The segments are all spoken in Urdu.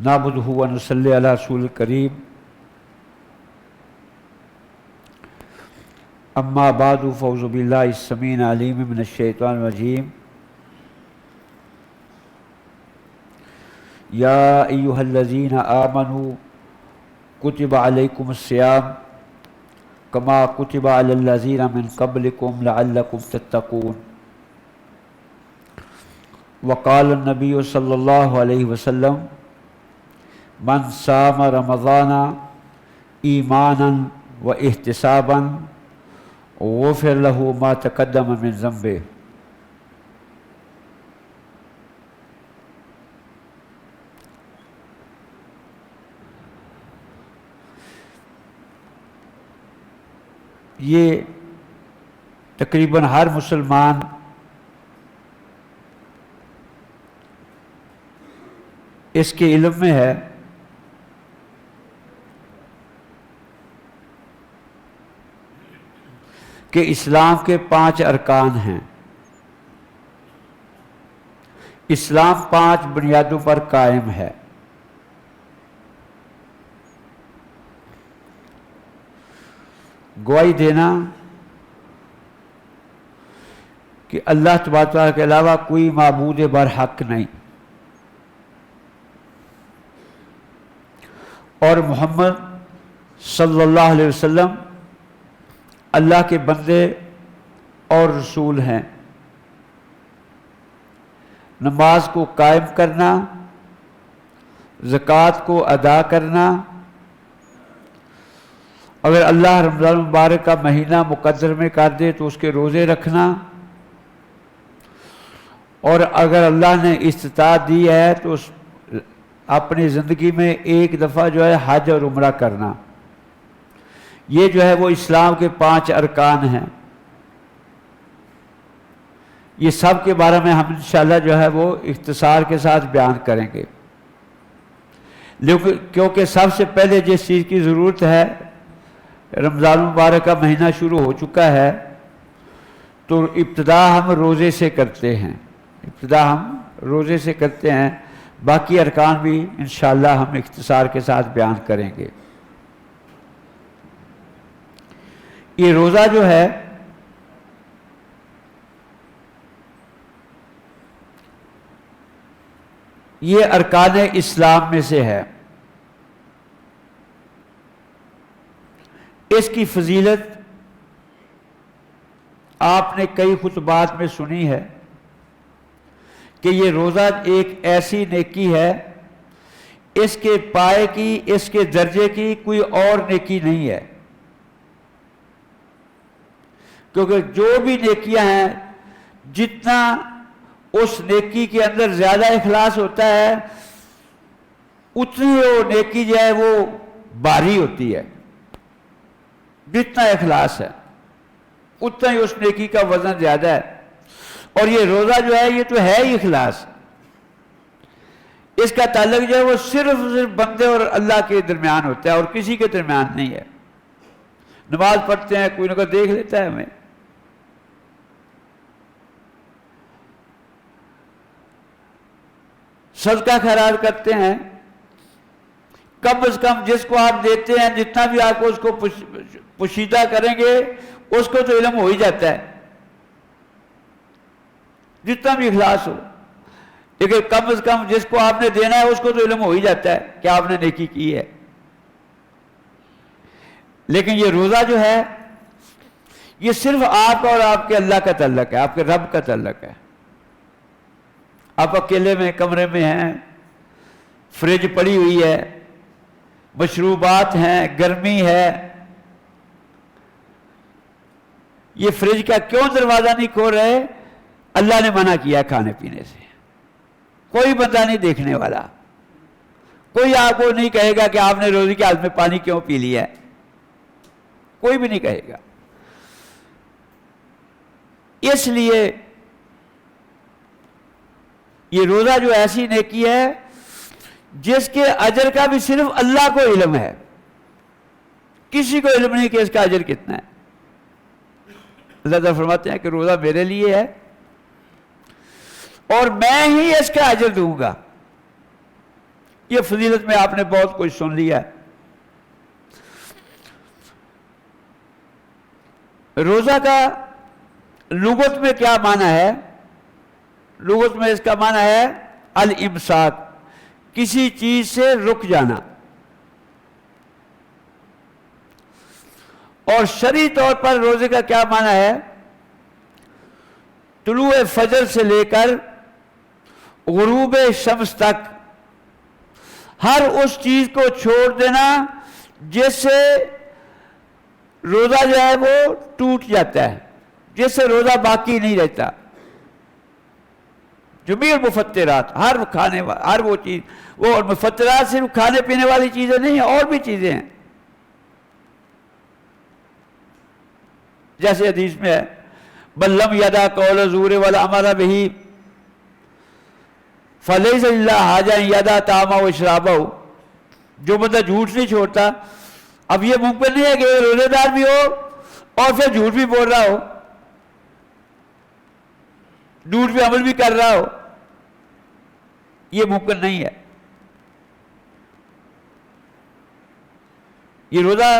نعبدہ و نصلی علی رسول کریم اما بعد فاعوذ باللہ السمیع العلیم من الشیطان الرجیم یا ایہا الذین آمنوا کتب علیکم الصیام کما کتب علی الذین من قبلکم لعلکم تتقون وقال النبی صلی اللہ علیہ وسلم من صام رمضان ایمانا و احتسابا غفر له ما تقدم من ذنبه۔ یہ تقریباً ہر مسلمان اس کے علم میں ہے کہ اسلام کے 5 ارکان ہیں۔ اسلام 5 بنیادوں پر قائم ہے۔ گواہی دینا کہ اللہ تبارک و تعالیٰ کے علاوہ کوئی معبود برحق نہیں، اور محمد صلی اللہ علیہ وسلم اللہ کے بندے اور رسول ہیں۔ نماز کو قائم کرنا، زکوٰۃ کو ادا کرنا، اگر اللہ رمضان المبارک کا مہینہ مقدر میں کر دے تو اس کے روزے رکھنا، اور اگر اللہ نے استطاعت دی ہے تو اپنی زندگی میں ایک دفعہ جو ہے حج اور عمرہ کرنا۔ یہ جو ہے وہ اسلام کے 5 ارکان ہیں۔ یہ سب کے بارے میں ہم انشاءاللہ جو ہے وہ اختصار کے ساتھ بیان کریں گے، لیکن کیونکہ سب سے پہلے جس چیز کی ضرورت ہے، رمضان المبارک کا مہینہ شروع ہو چکا ہے تو ابتدا ہم روزے سے کرتے ہیں، باقی ارکان بھی انشاءاللہ ہم اختصار کے ساتھ بیان کریں گے۔ یہ روزہ جو ہے یہ ارکان اسلام میں سے ہے۔ اس کی فضیلت آپ نے کئی خطبات میں سنی ہے کہ یہ روزہ ایک ایسی نیکی ہے، اس کے پائے کی، اس کے درجے کی کوئی اور نیکی نہیں ہے، کیونکہ جو بھی نیکیاں ہیں جتنا اس نیکی کے اندر زیادہ اخلاص ہوتا ہے اتنی وہ نیکی جو ہے وہ بھاری ہوتی ہے۔ جتنا اخلاص ہے اتنا ہی اس نیکی کا وزن زیادہ ہے، اور یہ روزہ جو ہے یہ تو ہے ہی اخلاص۔ اس کا تعلق جو ہے وہ صرف بندے اور اللہ کے درمیان ہوتا ہے اور کسی کے درمیان نہیں ہے۔ نماز پڑھتے ہیں، کوئی نہ کوئی دیکھ لیتا ہے ہمیں، صدقہ خیرات کرتے ہیں، کم از کم جس کو آپ دیتے ہیں جتنا بھی آپ کو اس کو پوشیدہ کریں گے اس کو تو علم ہو ہی جاتا ہے، جتنا بھی اخلاص ہو، لیکن کم از کم جس کو آپ نے دینا ہے اس کو تو علم ہو ہی جاتا ہے کہ آپ نے نیکی کی ہے۔ لیکن یہ روزہ جو ہے یہ صرف آپ اور آپ کے اللہ کا تعلق ہے، آپ کے رب کا تعلق ہے۔ آپ اکیلے میں کمرے میں ہیں، فریج پڑی ہوئی ہے، مشروبات ہیں، گرمی ہے، یہ فریج کا کیوں دروازہ نہیں کھول رہے؟ اللہ نے منع کیا کھانے پینے سے۔ کوئی بندہ نہیں دیکھنے والا، کوئی آپ کو نہیں کہے گا کہ آپ نے روزے کے حالت میں پانی کیوں پی لیا ہے، کوئی بھی نہیں کہے گا۔ اس لیے یہ روزہ جو ایسی نیکی ہے جس کے اجر کا بھی صرف اللہ کو علم ہے، کسی کو علم نہیں کہ اس کا اجر کتنا ہے۔ اللہ تعالیٰ فرماتے ہیں کہ روزہ میرے لیے ہے اور میں ہی اس کا اجر دوں گا۔ یہ فضیلت میں آپ نے بہت کچھ سن لیا ہے۔ روزہ کا لغت میں کیا معنی ہے؟ لغت میں اس کا معنی ہے الامساک، کسی چیز سے رک جانا، اور شرعی طور پر روزے کا کیا معنی ہے؟ طلوع فجر سے لے کر غروب شمس تک ہر اس چیز کو چھوڑ دینا جس سے روزہ جو ہے وہ ٹوٹ جاتا ہے، جس سے روزہ باقی نہیں رہتا۔ جمیع المفطرات، ہر وہ چیز، وہ مفطرات صرف کھانے پینے والی چیزیں نہیں ہیں، اور بھی چیزیں ہیں۔ جیسے حدیث میں ہے بل لم یدع قول الزور والعمل بہ فلیس للہ حاجہ ان یدع طعامہ وشرابہ، جو بندہ جھوٹ نہیں چھوڑتا، اب یہ ممکن نہیں ہے کہ وہ روزے دار بھی ہو اور پھر جھوٹ بھی بول رہا ہو، جھوٹ بھی عمل بھی کر رہا ہو، یہ ممکن نہیں ہے۔ یہ روزہ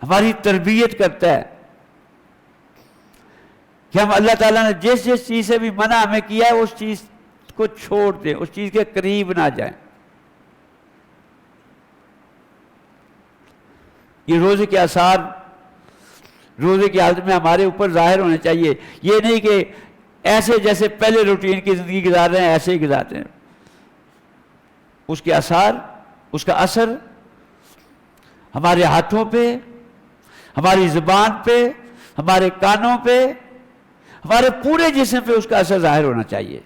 ہماری تربیت کرتا ہے کہ ہم اللہ تعالیٰ نے جس جس چیز سے بھی منع ہمیں کیا ہے اس چیز کو چھوڑ دیں، اس چیز کے قریب نہ جائیں۔ یہ روزے کے آثار روزے کی حالت میں ہمارے اوپر ظاہر ہونے چاہیے، یہ نہیں کہ ایسے جیسے پہلے روٹین کی زندگی گزار رہے ہیں ایسے ہی گزارتے ہیں۔ اس کے آثار، اس کا اثر ہمارے ہاتھوں پہ، ہماری زبان پہ، ہمارے کانوں پہ، ہمارے پورے جسم پہ اس کا اثر ظاہر ہونا چاہیے،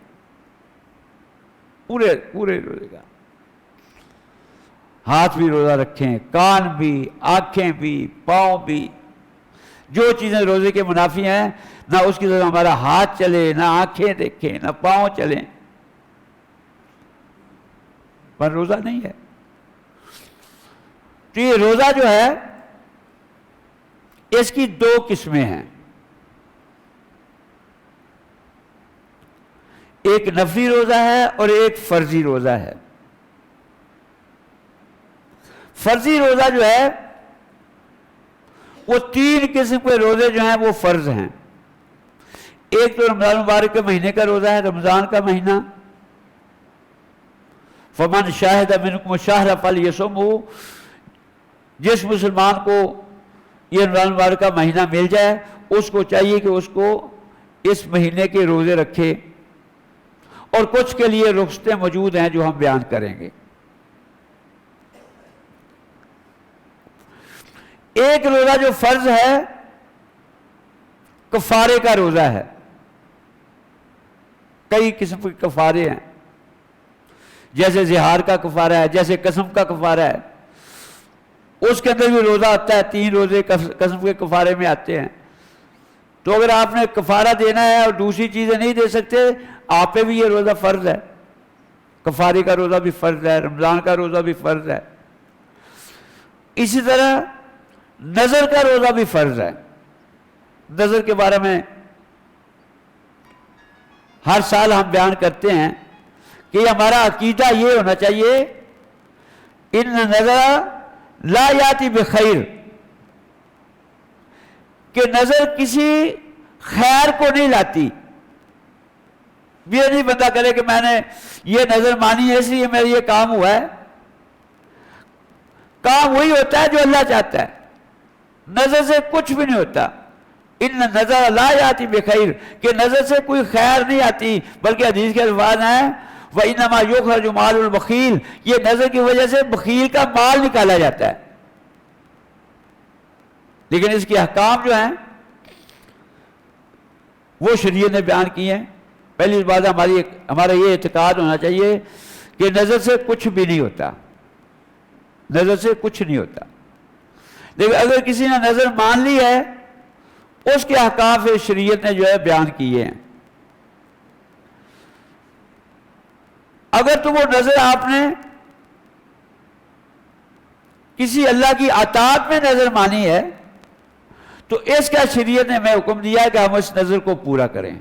پورے روزے کا۔ ہاتھ بھی روزہ رکھیں، کان بھی، آنکھیں بھی، پاؤں بھی، جو چیزیں روزے کے منافی ہیں، نہ اس کی طرف ہمارا ہاتھ چلے، نہ آنکھیں دیکھیں، نہ پاؤں چلیں، پر روزہ نہیں ہے۔ تو یہ روزہ جو ہے اس کی دو قسمیں ہیں، ایک نفلی روزہ ہے اور ایک فرضی روزہ ہے۔ فرضی روزہ جو ہے وہ 3 قسم کے روزے جو ہیں وہ فرض ہیں۔ ایک تو رمضان مبارک کے مہینے کا روزہ ہے، رمضان کا مہینہ، فمن شاہد منکم الشہر فلیصمہ، جس مسلمان کو یہ رمضان مبارک کا مہینہ مل جائے اس کو چاہیے کہ اس کو اس مہینے کے روزے رکھے، اور کچھ کے لیے رخصتیں موجود ہیں جو ہم بیان کریں گے۔ ایک روزہ جو فرض ہے کفارے کا روزہ ہے، کئی قسم کے کفارے ہیں، جیسے زہار کا کفارہ ہے، جیسے قسم کا کفارہ ہے، اس کے اندر بھی روزہ آتا ہے، 3 روزے قسم کے کفارے میں آتے ہیں۔ تو اگر آپ نے کفارہ دینا ہے اور دوسری چیزیں نہیں دے سکتے، آپ پہ بھی یہ روزہ فرض ہے، کفارے کا روزہ بھی فرض ہے، رمضان کا روزہ بھی فرض ہے۔ اسی طرح نظر کا روزہ بھی فرض ہے۔ نظر کے بارے میں ہر سال ہم بیان کرتے ہیں کہ ہمارا عقیدہ یہ ہونا چاہیے، ان نظر لا یاتی بخیر، کہ نظر کسی خیر کو نہیں لاتی۔ یہ نہیں بندہ کرے کہ میں نے یہ نظر مانی ہے اس لیے میرا یہ کام ہوا ہے۔ کام وہی ہوتا ہے جو اللہ چاہتا ہے، نظر سے کچھ بھی نہیں ہوتا۔ ان نظر لا یاتی بخیر، کہ نظر سے کوئی خیر نہیں آتی، بلکہ حدیث کے الفاظ ہیں وَإِنَّمَا يُخْرَجُ مَالُ الْبَخِيلِ، یہ نظر کی وجہ سے بخیل کا مال نکالا جاتا ہے۔ لیکن اس کے احکام جو ہیں وہ شریعت نے بیان کیے ہیں۔ پہلی بات ہمارا یہ اعتقاد ہونا چاہیے کہ نظر سے کچھ بھی نہیں ہوتا، نظر سے کچھ نہیں ہوتا۔ لیکن اگر کسی نے نظر مان لی ہے، اس کے احکام شریعت نے جو ہے بیان کیے ہیں۔ اگر تو وہ نظر آپ نے کسی اللہ کی اطاعت میں نظر مانی ہے تو اس کا شریعت نے ہمیں حکم دیا ہے کہ ہم اس نظر کو پورا کریں۔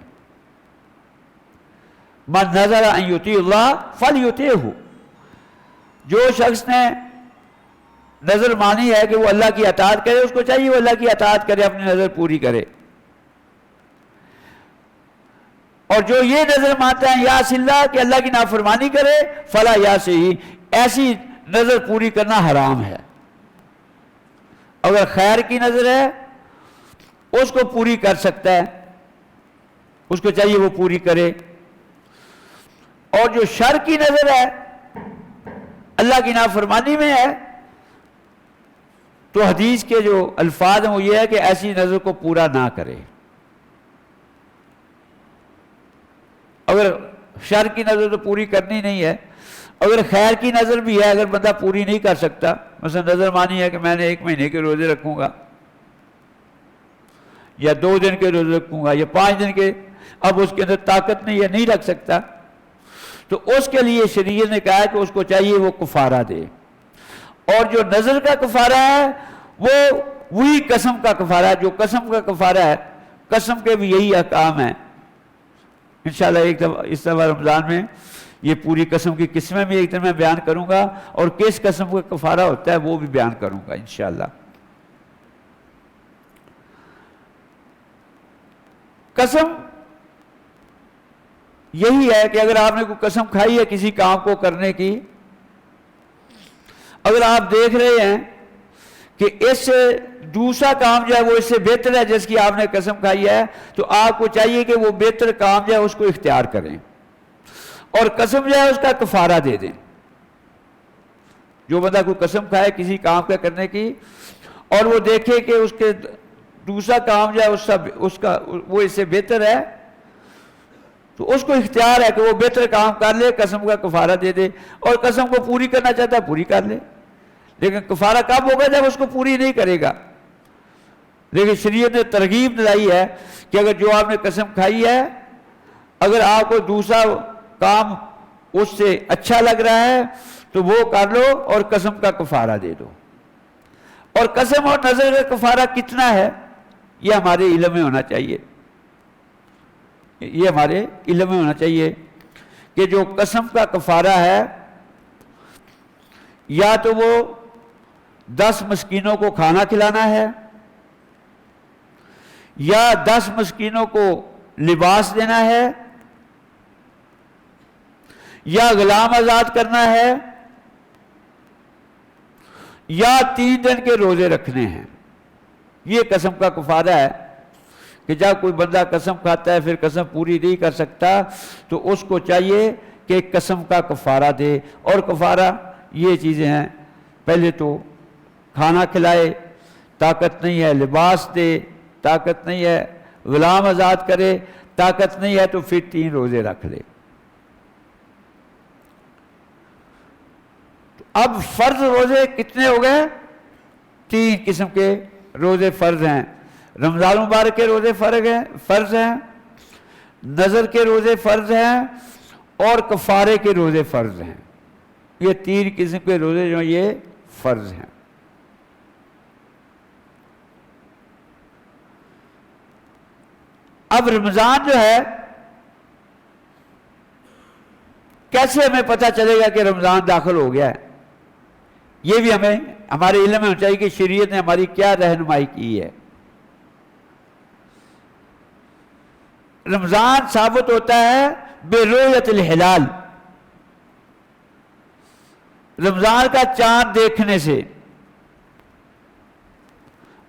من نظر ان یطیع اللہ فلیطیعہ، جو شخص نے نظر مانی ہے کہ وہ اللہ کی اطاعت کرے، اس کو چاہیے وہ اللہ کی اطاعت کرے، اپنی نظر پوری کرے۔ اور جو یہ نظر مانتا ہے یاس اللہ کہ اللہ کی نافرمانی کرے، فلا یاسیہ، ایسی نظر پوری کرنا حرام ہے۔ اگر خیر کی نظر ہے اس کو پوری کر سکتا ہے، اس کو چاہیے وہ پوری کرے۔ اور جو شر کی نظر ہے، اللہ کی نافرمانی میں ہے، تو حدیث کے جو الفاظ ہیں وہ یہ ہے کہ ایسی نظر کو پورا نہ کرے۔ اگر شر کی نظر تو پوری کرنی نہیں ہے، اگر خیر کی نظر بھی ہے، اگر بندہ پوری نہیں کر سکتا، مثلا نظر مانی ہے کہ میں نے 1 مہینے کے روزے رکھوں گا، یا 2 دن کے روزے رکھوں گا، یا 5 دن کے، اب اس کے اندر طاقت نہیں ہے، نہیں رکھ سکتا، تو اس کے لیے شریعت نے کہا ہے کہ اس کو چاہیے وہ کفارہ دے۔ اور جو نظر کا کفارہ ہے وہ وہی قسم کا کفارہ ہے، جو قسم کا کفارہ ہے، قسم کے بھی یہی احکام ہیں۔ انشاءاللہ ایک دفعہ اس دفعہ رمضان میں یہ پوری قسم کی قسمیں بھی ایک دن میں بیان کروں گا، اور کس قسم کا کفارہ ہوتا ہے وہ بھی بیان کروں گا انشاءاللہ۔ قسم یہی ہے کہ اگر آپ نے کوئی قسم کھائی ہے کسی کام کو کرنے کی، اگر آپ دیکھ رہے ہیں کہ اس سے دوسرا کام جو ہے وہ اس سے بہتر ہے جس کی آپ نے قسم کھائی ہے، تو آپ کو چاہیے کہ وہ بہتر کام جو ہے اس کو اختیار کریں، اور قسم جو ہے اس کا کفارہ دے دیں۔ جو بندہ کوئی قسم کھائے کسی کام کا کرنے کی، اور وہ دیکھے کہ اس کے دوسرا کام جو ہے وہ اس سے بہتر ہے، تو اس کو اختیار ہے کہ وہ بہتر کام کر لے، قسم کا کفارہ دے دے، اور قسم کو پوری کرنا چاہتا ہے پوری کر لے، لیکن کفارہ کب ہوگا؟ جب اس کو پوری نہیں کرے گا۔ لیکن شریعت نے ترغیب دلائی ہے کہ اگر جو آپ نے قسم کھائی ہے، اگر آپ کو دوسرا کام اس سے اچھا لگ رہا ہے تو وہ کر لو اور قسم کا کفارہ دے دو۔ اور قسم اور نظر کا کفارہ کتنا ہے یہ ہمارے علم میں ہونا چاہیے، یہ ہمارے علم میں ہونا چاہیے کہ جو قسم کا کفارہ ہے، یا تو وہ 10 مسکینوں کو کھانا کھلانا ہے، یا 10 مسکینوں کو لباس دینا ہے، یا غلام آزاد کرنا ہے، یا 3 دن کے روزے رکھنے ہیں۔ یہ قسم کا کفارہ ہے کہ جب کوئی بندہ قسم کھاتا ہے پھر قسم پوری نہیں کر سکتا تو اس کو چاہیے کہ قسم کا کفارہ دے۔ اور کفارہ یہ چیزیں ہیں، پہلے تو کھانا کھلائے، طاقت نہیں ہے لباس دے، طاقت نہیں ہے غلام آزاد کرے، طاقت نہیں ہے تو پھر 3 روزے رکھ لے۔ اب فرض روزے کتنے ہو گئے؟ 3 قسم کے روزے فرض ہیں۔ رمضان مبارک کے روزے فرض ہیں، نظر کے روزے فرض ہیں، اور کفارے کے روزے فرض ہیں۔ یہ 3 قسم کے روزے جو یہ فرض ہیں۔ اب رمضان جو ہے، کیسے ہمیں پتہ چلے گا کہ رمضان داخل ہو گیا ہے؟ یہ بھی ہمیں ہمارے علم میں ہونا چاہیے کہ شریعت نے ہماری کیا رہنمائی کی ہے۔ رمضان ثابت ہوتا ہے برؤیت الہلال، رمضان کا چاند دیکھنے سے۔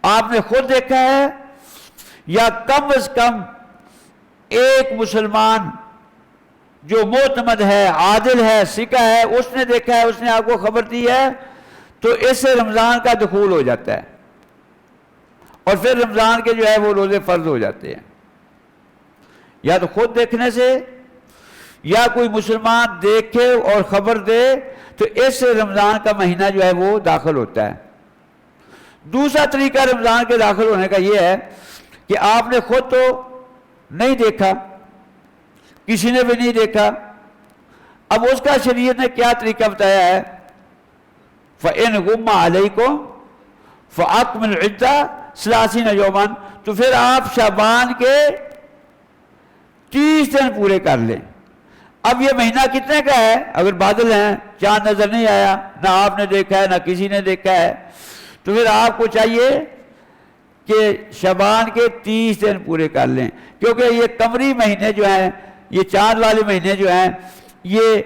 آپ نے خود دیکھا ہے یا کم از کم ایک مسلمان جو معتمد ہے، عادل ہے، ثقہ ہے، اس نے دیکھا ہے، اس نے آپ کو خبر دی ہے، تو اس سے رمضان کا دخول ہو جاتا ہے، اور پھر رمضان کے جو ہے وہ روزے فرض ہو جاتے ہیں۔ یا تو خود دیکھنے سے، یا کوئی مسلمان دیکھے اور خبر دے تو اس سے رمضان کا مہینہ جو ہے وہ داخل ہوتا ہے۔ دوسرا طریقہ رمضان کے داخل ہونے کا یہ ہے کہ آپ نے خود تو نہیں دیکھا، کسی نے بھی نہیں دیکھا، اب اس کا شریعت نے کیا طریقہ بتایا ہے؟ فَإِنْ غُمَّ عَلَيْكُمْ فَأَكْمِلُوا الْعِدَّةَ 30 یوماً، تو پھر آپ شعبان کے 30 دن پورے کر لیں۔ اب یہ مہینہ کتنے کا ہے؟ اگر بادل ہیں، چاند نظر نہیں آیا، نہ آپ نے دیکھا ہے نہ کسی نے دیکھا ہے، تو پھر آپ کو چاہیے کہ شعبان کے 30 دن پورے کر لیں، کیونکہ یہ قمری مہینے جو ہیں، یہ چاند والے مہینے جو ہیں، یہ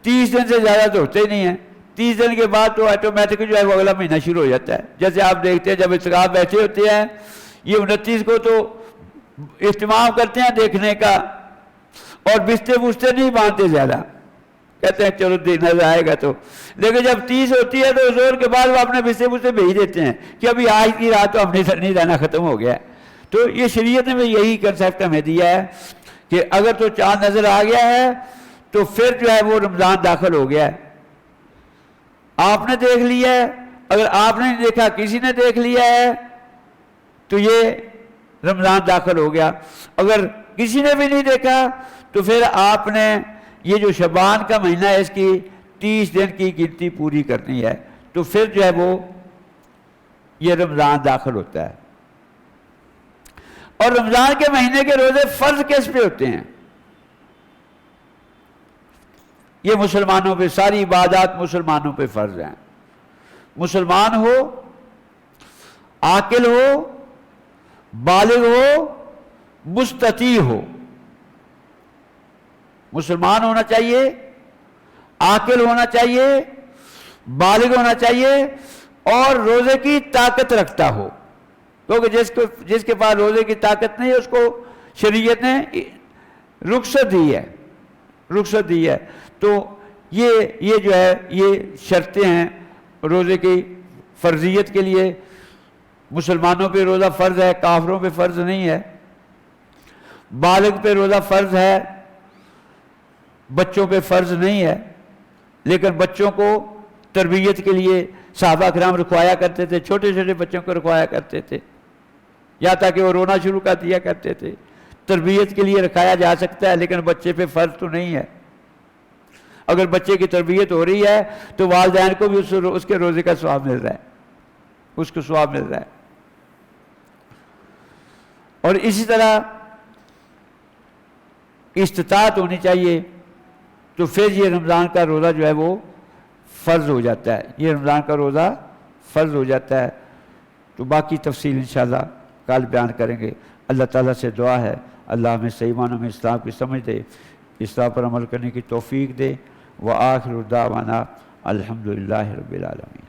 30 دن سے زیادہ تو ہوتے ہی نہیں ہیں۔ 30 دن کے بعد تو آٹومیٹک جو ہے وہ اگلا مہینہ شروع ہو جاتا ہے۔ جیسے آپ دیکھتے ہیں جب اعتکاف بیٹھے ہوتے ہیں، یہ 29 کو تو اہتمام کرتے ہیں دیکھنے کا، اور بستے نہیں باندھتے زیادہ، کہتے ہیں چلو نظر آئے گا تو، لیکن جب 30 ہوتی ہے تو زور کے بعد وہ اپنے بستے بھیج دیتے ہیں کہ ابھی آج کی رات تو ہم نہیں رہنا، ختم ہو گیا ہے۔ تو یہ شریعت میں یہی کنسیپٹ ہمیں دیا ہے کہ اگر تو چاند نظر آ گیا ہے تو پھر جو ہے وہ رمضان داخل ہو گیا ہے۔ آپ نے دیکھ لیا ہے، اگر آپ نے نہیں دیکھا کسی نے دیکھ لیا ہے تو یہ رمضان داخل ہو گیا۔ اگر کسی نے بھی نہیں دیکھا تو پھر آپ نے یہ جو شعبان کا مہینہ ہے اس کی 30 دن کی گنتی پوری کرنی ہے، تو پھر جو ہے وہ یہ رمضان داخل ہوتا ہے۔ اور رمضان کے مہینے کے روزے فرض کس پہ ہوتے ہیں؟ یہ مسلمانوں پہ، ساری عبادات مسلمانوں پہ فرض ہیں۔ مسلمان ہو، عاقل ہو، بالغ ہو، مستطیع ہو، مسلمان ہونا چاہیے، عاقل ہونا چاہیے، بالغ ہونا چاہیے، اور روزے کی طاقت رکھتا ہو، کیونکہ جس کے پاس روزے کی طاقت نہیں ہے اس کو شریعت نے رخصت دی ہے۔ تو یہ جو ہے یہ شرطیں ہیں روزے کی فرضیت کے لیے۔ مسلمانوں پہ روزہ فرض ہے، کافروں پہ فرض نہیں ہے۔ بالغ پہ روزہ فرض ہے، بچوں پہ فرض نہیں ہے، لیکن بچوں کو تربیت کے لیے صحابہ کرام رکھوایا کرتے تھے، چھوٹے چھوٹے بچوں کو رکھوایا کرتے تھے، یا تاکہ وہ رونا شروع کر دیا کرتے تھے۔ تربیت کے لیے رکھایا جا سکتا ہے، لیکن بچے پہ فرض تو نہیں ہے۔ اگر بچے کی تربیت ہو رہی ہے تو والدین کو بھی اس کے روزے کا ثواب مل رہا ہے، اس کو ثواب مل رہا ہے۔ اور اسی طرح استطاعت ہونی چاہیے، تو پھر یہ رمضان کا روزہ جو ہے وہ فرض ہو جاتا ہے، یہ رمضان کا روزہ فرض ہو جاتا ہے۔ تو باقی تفصیل انشاءاللہ کل بیان کریں گے۔ اللہ تعالیٰ سے دعا ہے اللہ ہمیں صحیح معنوں میں اسلام کی سمجھ دے، اسلام پر عمل کرنے کی توفیق دے۔ وآخر دعوانا الحمدللہ رب العالمین۔